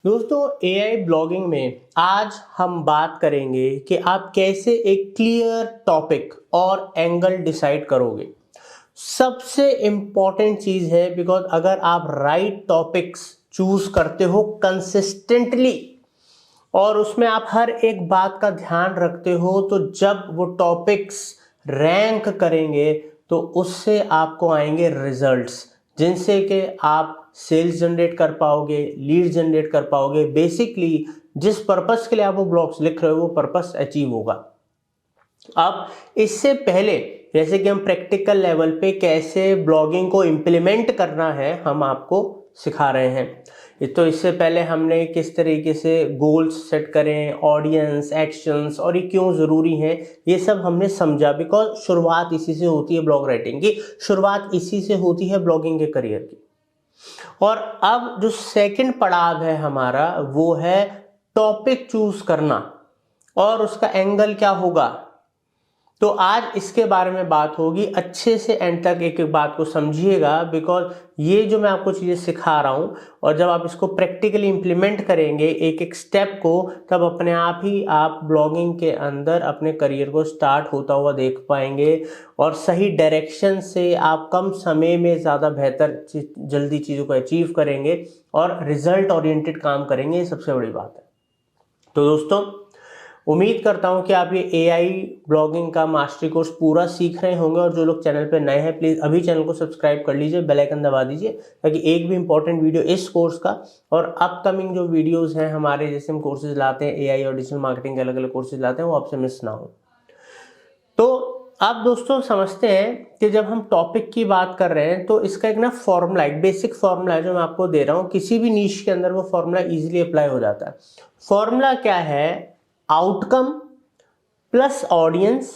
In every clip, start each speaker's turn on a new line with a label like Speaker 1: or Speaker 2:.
Speaker 1: दोस्तों AI blogging में आज हम बात करेंगे कि आप कैसे एक क्लियर टॉपिक और एंगल डिसाइड करोगे। सबसे इम्पॉर्टेंट चीज़ है बिकॉज अगर आप राइट टॉपिक्स चूज करते हो कंसिस्टेंटली और उसमें आप हर एक बात का ध्यान रखते हो तो जब वो टॉपिक्स रैंक करेंगे तो उससे आपको आएंगे रिजल्ट्स जिनसे कि आप सेल्स जनरेट कर पाओगे, लीड जनरेट कर पाओगे। बेसिकली जिस पर्पस के लिए आप वो ब्लॉग्स लिख रहे हो वो पर्पस अचीव होगा। अब इससे पहले जैसे कि हम प्रैक्टिकल लेवल पे कैसे ब्लॉगिंग को इम्प्लीमेंट करना है हम आपको सिखा रहे हैं। तो इससे पहले हमने किस तरीके से गोल्स सेट करें, ऑडियंस, एक्शंस और ये क्यों ज़रूरी है ये सब हमने समझा। बिकॉज शुरुआत इसी से होती है, ब्लॉग राइटिंग की शुरुआत इसी से होती है, ब्लॉगिंग के करियर की। और अब जो सेकंड पड़ाव है हमारा वो है टॉपिक चूज करना और उसका एंगल क्या होगा। तो आज इसके बारे में बात होगी। अच्छे से एंड तक एक एक बात को समझिएगा बिकॉज ये जो मैं आपको चीज़ें सिखा रहा हूँ और जब आप इसको प्रैक्टिकली इंप्लीमेंट करेंगे एक एक स्टेप को, तब अपने आप ही आप ब्लॉगिंग के अंदर अपने करियर को स्टार्ट होता हुआ देख पाएंगे और सही डायरेक्शन से आप कम समय में ज़्यादा बेहतर जल्दी चीज़ों को अचीव करेंगे और रिजल्ट ओरिएंटेड काम करेंगे। ये सबसे बड़ी बात है। तो दोस्तों उम्मीद करता हूं कि आप ये एआई ब्लॉगिंग का मास्टरी कोर्स पूरा सीख रहे होंगे और जो लोग चैनल पे नए हैं प्लीज़ अभी चैनल को सब्सक्राइब कर लीजिए, बेल आइकन दबा दीजिए ताकि एक भी इंपॉर्टेंट वीडियो इस कोर्स का और अपकमिंग जो वीडियोस हैं हमारे, जैसे हम कोर्सेज लाते हैं एआई और डिजिटल मार्केटिंग के अलग अलग कोर्सेज लाते हैं, वो आपसे मिस ना हो। तो आप दोस्तों समझते हैं कि जब हम टॉपिक की बात कर रहे हैं तो इसका एक ना फॉर्मूला, एक बेसिक फॉर्मूला है जो मैं आपको दे रहा हूँ। किसी भी नीश के अंदर वो फॉर्मूला इजीली अप्लाई हो जाता है। फॉर्मूला क्या है? Outcome plus audience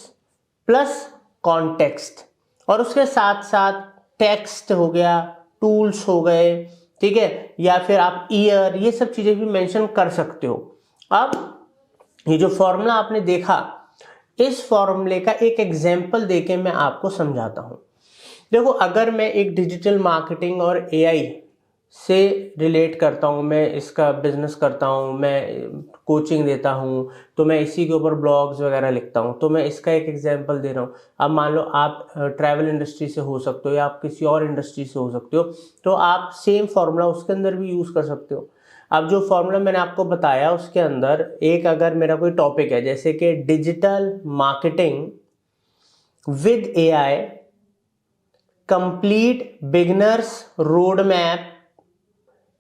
Speaker 1: plus context और उसके साथ साथ टेक्स्ट हो गया, टूल्स हो गए, ठीक है, या फिर आप ईयर, ये सब चीजें भी मेंशन कर सकते हो। अब ये जो फॉर्मूला आपने देखा, इस फॉर्मूले का एक एग्जाम्पल देके मैं आपको समझाता हूं। देखो, अगर मैं एक डिजिटल मार्केटिंग और एआई से रिलेट करता हूँ, मैं इसका बिजनेस करता हूँ, मैं कोचिंग देता हूँ, तो मैं इसी के ऊपर ब्लॉग्स वगैरह लिखता हूँ, तो मैं इसका एक एग्जांपल दे रहा हूँ। अब मान लो आप ट्रैवल इंडस्ट्री से हो सकते हो या आप किसी और इंडस्ट्री से हो सकते हो, तो आप सेम फार्मूला उसके अंदर भी यूज़ कर सकते हो। अब जो फार्मूला मैंने आपको बताया उसके अंदर एक, अगर मेरा कोई टॉपिक है जैसे कि digital marketing with AI complete beginners road map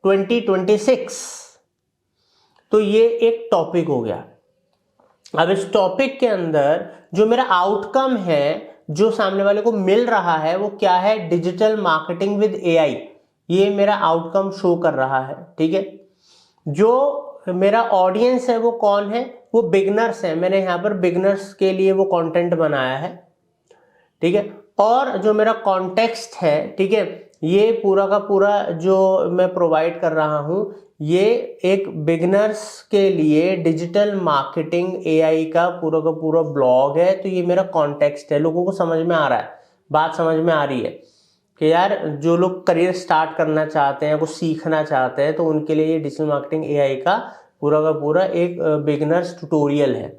Speaker 1: 2026, तो ये एक टॉपिक हो गया। अब इस टॉपिक के अंदर जो मेरा आउटकम है, जो सामने वाले को मिल रहा है, वो क्या है? Digital marketing with AI. ये मेरा आउटकम शो कर रहा है, ठीक है। जो मेरा ऑडियंस है वो कौन है? वो बिगनर्स है। मैंने यहाँ पर बिगनर्स के लिए वो कंटेंट बनाया है, ठीक है। और जो मेरा कॉन्टेक्स्ट है, ठीक है, ये पूरा का पूरा जो मैं प्रोवाइड कर रहा हूं, ये एक बिगनर्स के लिए डिजिटल मार्केटिंग एआई का पूरा ब्लॉग है। तो ये मेरा कॉन्टेक्स्ट है। लोगों को समझ में आ रहा है, बात समझ में आ रही है कि यार जो लोग करियर स्टार्ट करना चाहते हैं, कुछ सीखना चाहते हैं, तो उनके लिए ये डिजिटल मार्केटिंग एआई का पूरा एक बिगनर्स ट्यूटोरियल है,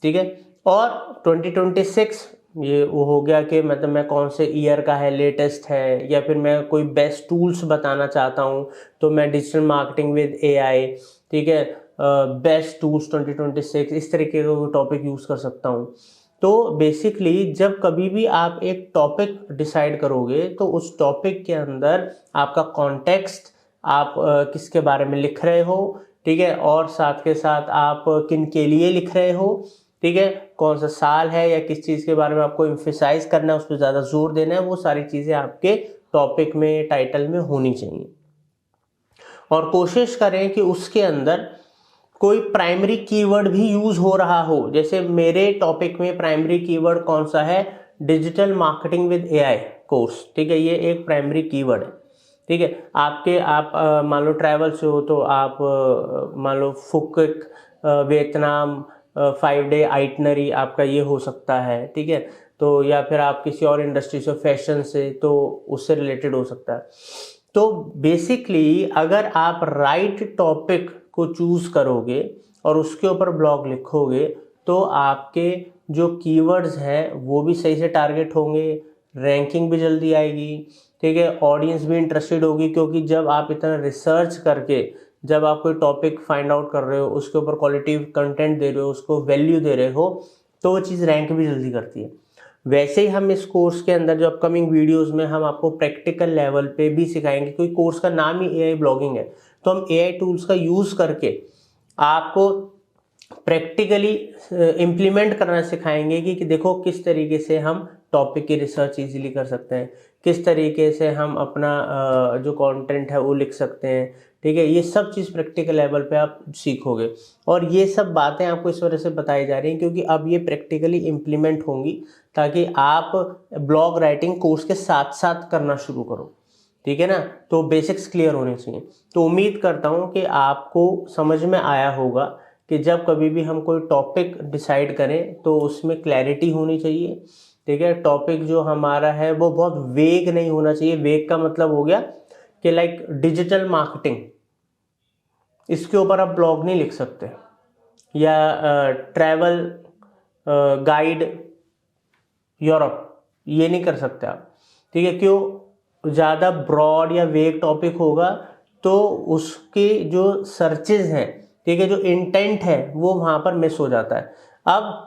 Speaker 1: ठीक है। और 2026 ये वो हो गया कि मतलब मैं कौन से ईयर का है, लेटेस्ट है, या फिर मैं कोई बेस्ट टूल्स बताना चाहता हूँ तो मैं डिजिटल मार्केटिंग विद एआई, ठीक है, बेस्ट टूल्स 2026, इस तरीके का टॉपिक यूज़ कर सकता हूँ। तो बेसिकली जब कभी भी आप एक टॉपिक डिसाइड करोगे तो उस टॉपिक के अंदर आपका कॉन्टेक्स्ट, आप किसके बारे में लिख रहे हो, ठीक है, और साथ के साथ आप किन के लिए लिख रहे हो, ठीक है, कौन सा साल है या किस चीज़ के बारे में आपको एम्फेसाइज करना है, उस पर ज़्यादा जोर देना है, वो सारी चीज़ें आपके टॉपिक में, टाइटल में होनी चाहिए। और कोशिश करें कि उसके अंदर कोई प्राइमरी कीवर्ड भी यूज हो रहा हो। जैसे मेरे टॉपिक में प्राइमरी कीवर्ड कौन सा है? Digital marketing with AI course, ठीक है, ये एक प्राइमरी कीवर्ड है, ठीक है। आप मान लो ट्रैवल से हो तो आप मान लो फुकेट वियतनाम 5 डे आइटनरी आपका ये हो सकता है, ठीक है। तो या फिर आप किसी और इंडस्ट्री से, फैशन से, तो उससे रिलेटेड हो सकता है। तो बेसिकली अगर आप राइट टॉपिक को चूज करोगे और उसके ऊपर ब्लॉग लिखोगे तो आपके जो कीवर्ड्स हैं वो भी सही से टारगेट होंगे, रैंकिंग भी जल्दी आएगी, ठीक है, ऑडियंस भी इंटरेस्टेड होगी, क्योंकि जब आप इतना रिसर्च करके जब आप कोई टॉपिक फाइंड आउट कर रहे हो, उसके ऊपर क्वालिटी कंटेंट दे रहे हो, उसको वैल्यू दे रहे हो, तो वो चीज़ रैंक भी जल्दी करती है। वैसे ही हम इस कोर्स के अंदर जो अपकमिंग वीडियोस में हम आपको प्रैक्टिकल लेवल पे भी सिखाएंगे, क्योंकि कोर्स का नाम ही एआई ब्लॉगिंग है, तो हम एआई टूल्स का यूज़ करके आपको प्रैक्टिकली इम्प्लीमेंट करना सिखाएंगे कि देखो किस तरीके से हम टॉपिक की रिसर्च इजीली कर सकते हैं, किस तरीके से हम अपना जो कंटेंट है वो लिख सकते हैं, ठीक है। ये सब चीज़ प्रैक्टिकल लेवल पे आप सीखोगे, और ये सब बातें आपको इस वजह से बताई जा रही हैं क्योंकि अब ये प्रैक्टिकली इम्प्लीमेंट होंगी, ताकि आप ब्लॉग राइटिंग कोर्स के साथ साथ करना शुरू करो, ठीक है ना। तो बेसिक्स क्लियर होने चाहिए। तो उम्मीद करता हूँ कि आपको समझ में आया होगा कि जब कभी भी हम कोई टॉपिक डिसाइड करें तो उसमें क्लैरिटी होनी चाहिए, ठीक है। टॉपिक जो हमारा है वो बहुत वेग नहीं होना चाहिए। वेग का मतलब हो गया कि लाइक डिजिटल मार्केटिंग, इसके ऊपर आप ब्लॉग नहीं लिख सकते, या ट्रैवल गाइड यूरोप, ये नहीं कर सकते आप, ठीक है। क्यों? ज़्यादा ब्रॉड या वेग टॉपिक होगा तो उसके जो सर्चेज हैं, ठीक है, जो इंटेंट है वो वहाँ पर मिस हो जाता है। अब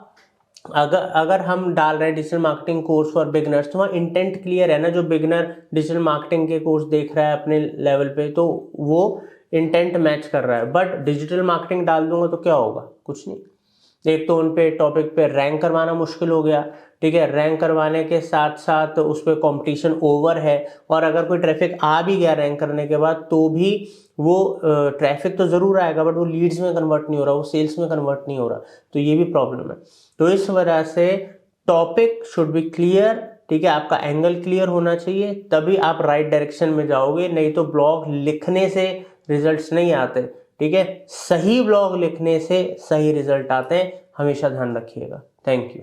Speaker 1: अगर हम डाल रहे हैं digital marketing course for beginners, तो वहाँ इंटेंट क्लियर है ना, जो बिगनर डिजिटल मार्केटिंग के कोर्स देख रहा है अपने लेवल पे, तो वो इंटेंट मैच कर रहा है। बट डिजिटल मार्केटिंग डाल दूंगा तो क्या होगा? कुछ नहीं। एक तो उन पे टॉपिक पे रैंक करवाना मुश्किल हो गया, ठीक है। रैंक करवाने के साथ साथ उस पर कॉम्पिटिशन ओवर है, और अगर कोई ट्रैफिक आ भी गया रैंक करने के बाद तो भी वो ट्रैफिक तो ज़रूर आएगा बट वो लीड्स में कन्वर्ट नहीं हो रहा, वो सेल्स में कन्वर्ट नहीं हो रहा, तो ये भी प्रॉब्लम है। तो इस वजह से टॉपिक शुड बी क्लियर, ठीक है, आपका एंगल क्लियर होना चाहिए, तभी आप राइट डायरेक्शन में जाओगे। नहीं तो ब्लॉग लिखने से रिजल्ट्स नहीं आते, ठीक है। सही ब्लॉग लिखने से सही रिजल्ट आते हैं, हमेशा ध्यान रखिएगा। Thank you.